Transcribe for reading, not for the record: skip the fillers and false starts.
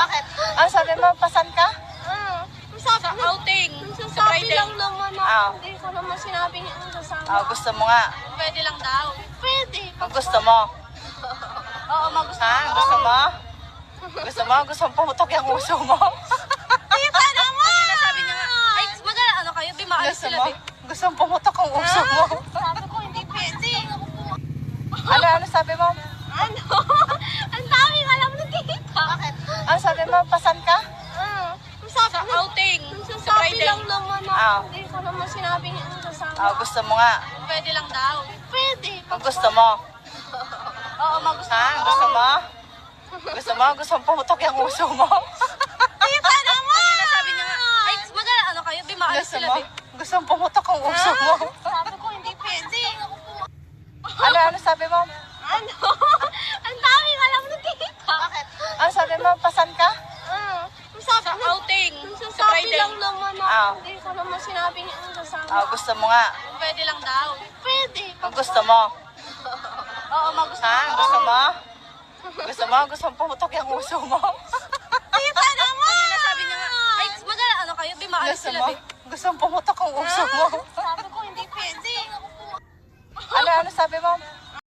Bakit? Ano sabi mo, pasan ka? Sabi Sa outing. Sa sabi Friday. lang naman ako. Ah. Hindi ko naman sinabing ang kasama. Gusto mo nga. Pwede lang daw. Pwede. Kung gusto mo. Oo, magusto. Ha? Gusto mo? Gusto mo? Gusto mo pumutok yung uso mo? Kita naman! Sabi niya nga, ay, magala, ano kayo? Di maalis Gusto sila, mo? di. Gusto mo pumutok ang uso mo? Sabi ko hindi pwede. Ano sabi mo? Ano? Ang daming alam na dito. Bakit? Ano sabi mo, pasan ka? Sabi Sa outing. Sa sabi Friday. lang naman ako. Ah. Hindi ko naman sinabing ang kasama. Gusto mo nga. Pwede lang daw. Pwede. Kung gusto mo. Oo, magusto. Ha? Gusto mo? Gusto mo? Gusto mo pumutok yung uso mo? Kita naman! Sabi niya nga, ay, magala, ano kayo? Di maalis Gusto sila, mo? di. Gusto mo pumutok ang uso mo? Sabi ko hindi pwede. Ano sabi mo? Ano? Ang daming alam na dito. Bakit? Ano sabi mo, pasan ka? Sabi Sa outing. Sa sabi Friday. lang naman ako. Ah. Hindi ko naman sinabing ang kasama. Gusto mo nga. Pwede lang daw. Pwede. Kung gusto mo. Oo, magusto. Ha? Gusto mo? Gusto mo? Gusto mo pumutok yung uso mo? Kita naman! Sabi niya nga, ay, magala, ano kayo? Di maalis Gusto sila, mo? di. Gusto mo pumutok ang uso mo? Sabi ko hindi pwede. Ano sabi mo?